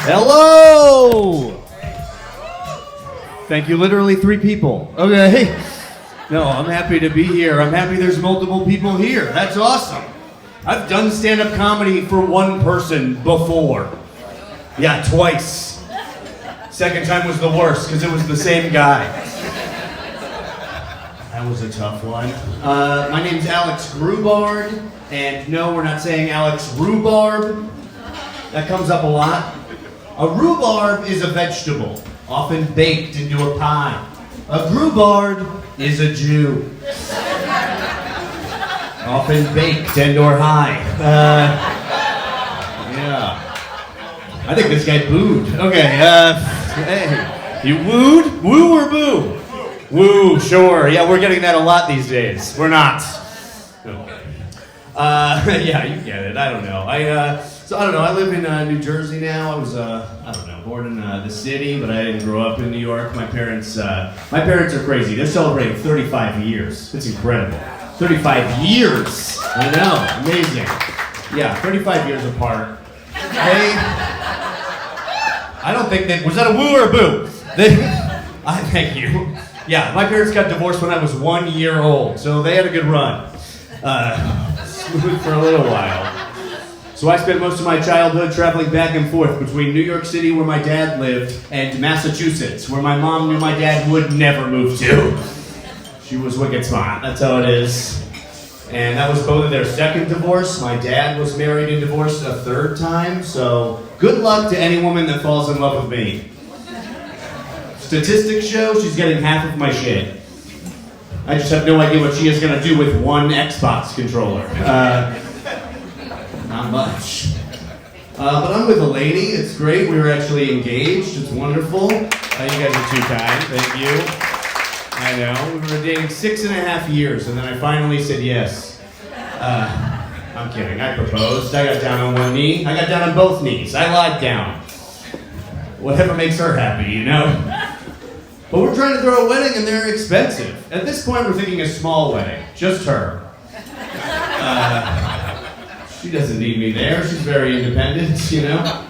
Hello! Thank you, literally 3 people. Okay. No, I'm happy to be here. I'm happy there's multiple people here. That's awesome. I've done stand-up comedy for one person before. Yeah, twice. Second time was the worst because it was the same guy. That was a tough one. My name's Alex Grubard, and no, we're not saying Alex Rhubarb. That comes up a lot. A rhubarb is a vegetable, often baked into a pie. A Grubard is a Jew, often baked and or high. Yeah. I think this guy booed. Okay, hey. You wooed? Woo or boo? Woo, sure. Yeah, we're getting that a lot these days. We're not. Okay. Yeah, you get it. I don't know. So I don't know. I live in New Jersey now. I was, born in the city, but I didn't grow up in New York. My parents are crazy. They're celebrating 35 years. It's incredible. 35 years. I know. Amazing. Yeah, 35 years apart. I don't think that was that a woo or a boo. I thank you. Yeah, my parents got divorced when I was 1 year old, so they had a good run. Smooth for a little while. So I spent most of my childhood traveling back and forth between New York City, where my dad lived, and Massachusetts, where my mom knew my dad would never move to. She was wicked smart, that's how it is. And that was both of their second divorce. My dad was married and divorced a third time, so good luck to any woman that falls in love with me. Statistics show she's getting half of my shit. I just have no idea what she is going to do with one Xbox controller. Not much. But I'm with a lady. It's great. We were actually engaged. It's wonderful. You guys are too kind. Thank you. I know. We were dating 6.5 years, and then I finally said yes. I'm kidding. I proposed. I got down on one knee. I got down on both knees. I lied down. Whatever makes her happy, you know? But we're trying to throw a wedding, and they're expensive. At this point, we're thinking a small wedding. Just her. She doesn't need me there. She's very independent, you know?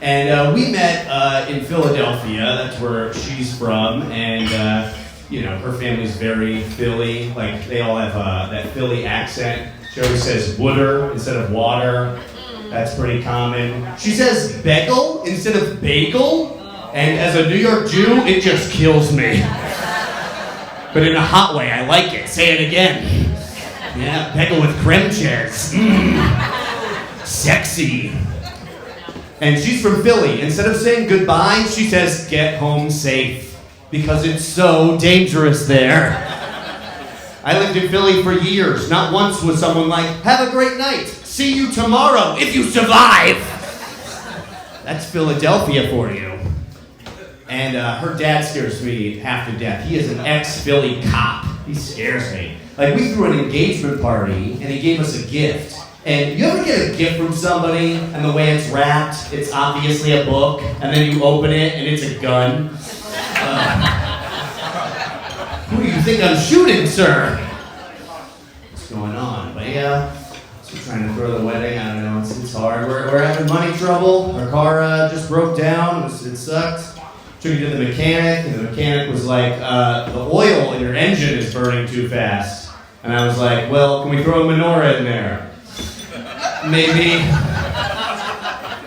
And we met in Philadelphia. That's where she's from. And, her family's very Philly. Like, they all have that Philly accent. She always says wooder instead of water. That's pretty common. She says bagel instead of bagel. And as a New York Jew, it just kills me. But in a hot way, I like it. Say it again. Yeah, bagel with creme cheese. Sexy. And she's from Philly. Instead of saying goodbye, she says, get home safe. Because it's so dangerous there. I lived in Philly for years. Not once was someone like, have a great night. See you tomorrow if you survive. That's Philadelphia for you. And her dad scares me half to death. He is an ex-Philly cop. He scares me. Like, we threw an engagement party, and he gave us a gift. And you ever get a gift from somebody, and the way it's wrapped, it's obviously a book, and then you open it, and it's a gun? Who do you think I'm shooting, sir? What's going on? But yeah, so we're trying to throw the wedding. I don't know, it's hard. We're having money trouble. Our car just broke down. It sucked. Took it to the mechanic, and the mechanic was like, the oil in your engine is burning too fast. And I was like, well, can we throw a menorah in there? Maybe.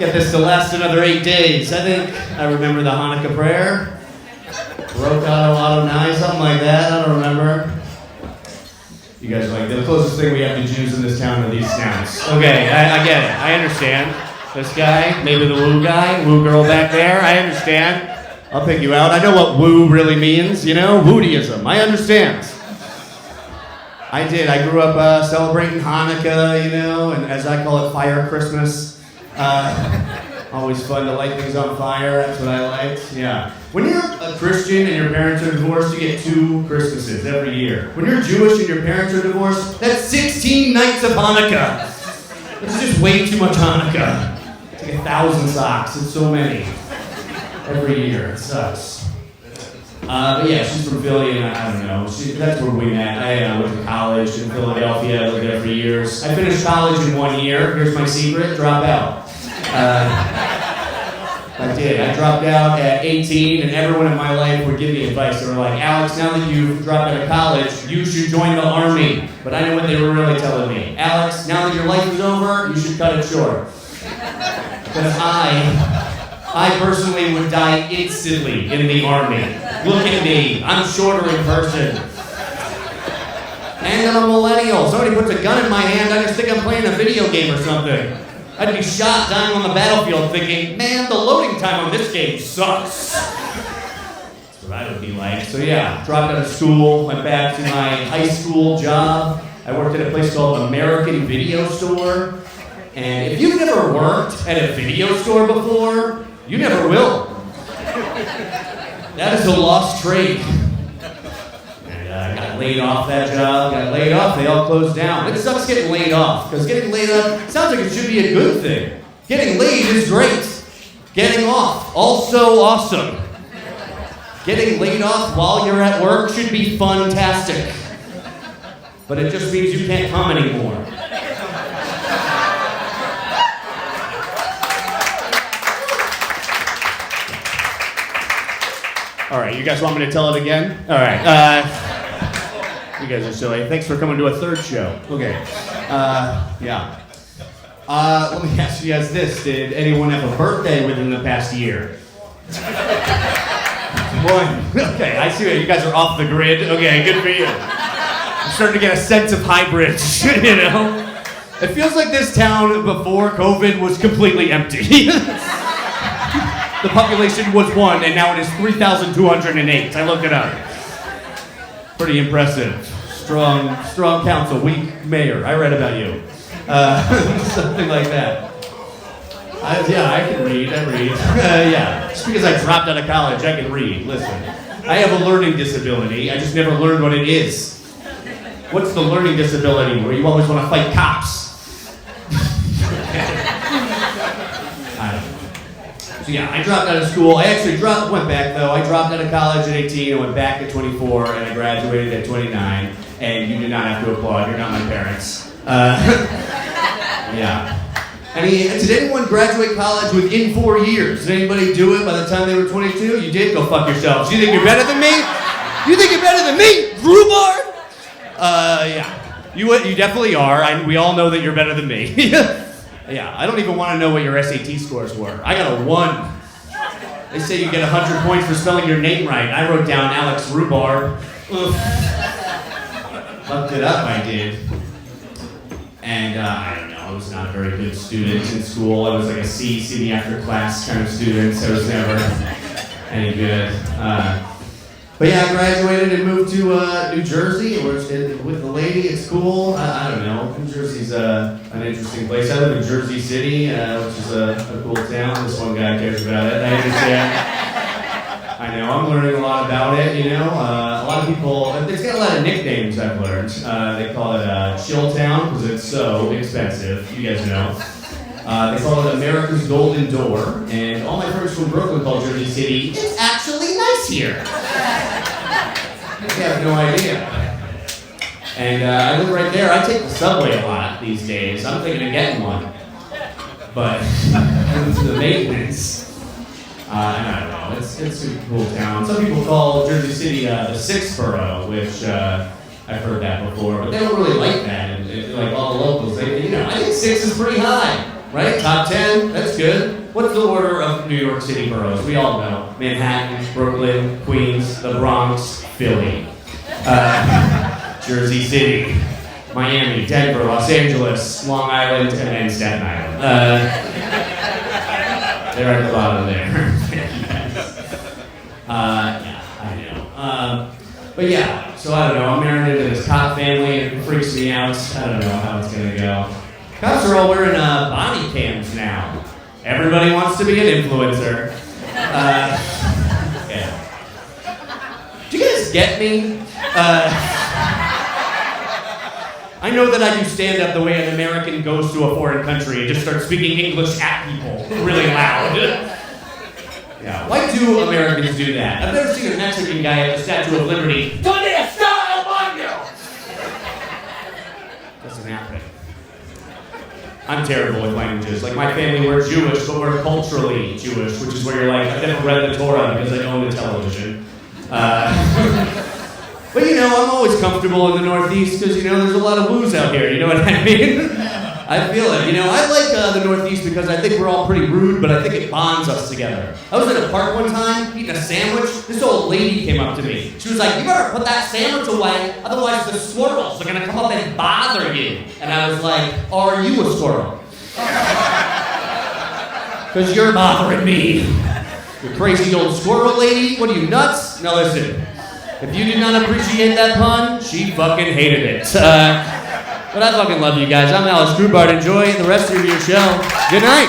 Get this to last another 8 days. I think I remember the Hanukkah prayer. Broke out a lot of knives, something like that. I don't remember. You guys are like, the closest thing we have to Jews in this town are these snouts. Okay, I get it. I understand. This guy, maybe the woo guy, woo girl back there. I understand. I'll pick you out. I know what woo really means, you know? Woodyism. I understand. I did. I grew up celebrating Hanukkah, you know, and as I call it, Fire Christmas. Always fun to light things on fire. That's what I liked. Yeah. When you're a Christian and your parents are divorced, you get 2 Christmases every year. When you're Jewish and your parents are divorced, that's 16 nights of Hanukkah. It's just way too much Hanukkah. It's like 1,000 socks. It's so many. Every year. It sucks. But yeah, she's from Philly, and I don't know. That's where we met. I went to college in Philadelphia. I lived there for years. I finished college in 1 year. Here's my secret: drop out. did. I dropped out at 18, and everyone in my life would give me advice. They were like, Alex, now that you've dropped out of college, you should join the Army. But I knew what they were really telling me. Alex, now that your life is over, you should cut it short. Because I personally would die instantly in the Army. Look at me. I'm shorter in person. And I'm a millennial. Somebody puts a gun in my hand, I just think I'm playing a video game or something. I'd be shot dying on the battlefield thinking, man, the loading time on this game sucks. That's what I would be like. So yeah, dropped out of school, went back to my high school job. I worked at a place called American Video Store. And if you've never worked at a video store before, you never will. That is a lost trade. And I got laid off that job, got laid off, they all closed down. It sucks getting laid off, because getting laid off sounds like it should be a good thing. Getting laid is great. Getting off, also awesome. Getting laid off while you're at work should be fun-tastic. But it just means you can't come anymore. All right, you guys want me to tell it again? All right. You guys are silly. Thanks for coming to a third show. Okay. Yeah. Let me ask you guys this. Did anyone have a birthday within the past year? One. Okay, I see you guys are off the grid. Okay, good for you. I'm starting to get a sense of hybrids, you know? It feels like this town before COVID was completely empty. The population was 1, and now it is 3,208. I looked it up. Pretty impressive. Strong council, weak mayor. I read about you. Something like that. I can read. I read. Yeah, just because I dropped out of college, I can read. Listen, I have a learning disability. I just never learned what it is. What's the learning disability where you always want to fight cops? So yeah, I dropped out of school. I actually went back though. I dropped out of college at 18, I went back at 24, and I graduated at 29. And you did not have to applaud. You're not my parents. Yeah. I mean, did anyone graduate college within 4 years? Did anybody do it by the time they were 22? You did? Go fuck yourselves. You think you're better than me? You think you're better than me, Grubard? Yeah. You definitely are. We all know that you're better than me. Yeah, I don't even want to know what your SAT scores were. I got a 1. They say you get 100 points for spelling your name right. I wrote down Alex Grubard. Looked it up, I did. And I don't know, I was not a very good student in school. I was like a C, sitting after class kind of student, so I was never any good. But yeah, I graduated and moved to New Jersey. With the lady, it's cool. I don't know. New Jersey's an interesting place. I live in Jersey City, which is a cool town. This one guy cares about it. I understand. I know. I'm learning a lot about it. You know, a lot of people. It's got a lot of nicknames I've learned. They call it Chill Town because it's so expensive. You guys know. They call it America's Golden Door, and all my friends from Brooklyn call Jersey City, it's actually nice here. I have no idea. And I live right there. I take the subway a lot these days. I'm thinking of getting one. But to the maintenance, I don't know. It's a cool town. Some people call Jersey City the sixth borough, which I've heard that before, but they don't really like that. And like all the locals, I think 6 is pretty high. Right? Top 10, that's good. What's the order of New York City boroughs? We all know. Manhattan, Brooklyn, Queens, the Bronx, Philly. Jersey City, Miami, Denver, Los Angeles, Long Island, and then Staten Island. They're at the bottom there. Yeah, I know. But yeah, so I don't know. I'm married into this cop family, and it freaks me out. I don't know how it's going to go. Cops are all wearing body cams now. Everybody wants to be an influencer. Yeah. Do you guys get me? I know that I do stand-up the way an American goes to a foreign country and just starts speaking English at people really loud. Yeah. Why do Americans do that? I've never seen a Mexican guy at the Statue of Liberty. ¿Dónde está el baño? Doesn't happen. I'm terrible with languages. Like, my family, we're Jewish, but we're culturally Jewish, which is where you're like, I never read the Torah because I own a television. But, you know, I'm always comfortable in the Northeast because, you know, there's a lot of woos out here, you know what I mean? I feel it. You know, I like the Northeast because I think we're all pretty rude, but I think it bonds us together. I was at a park one time, eating a sandwich. This old lady came up to me. She was like, you better put that sandwich away, otherwise the squirrels are going to come up and bother you. And I was like, are you a squirrel? Because you're bothering me. You crazy old squirrel lady. What are you, nuts? No, listen. If you did not appreciate that pun, she fucking hated it. But I fucking love you guys. I'm Alex Grubard. Enjoy the rest of your show. Good night.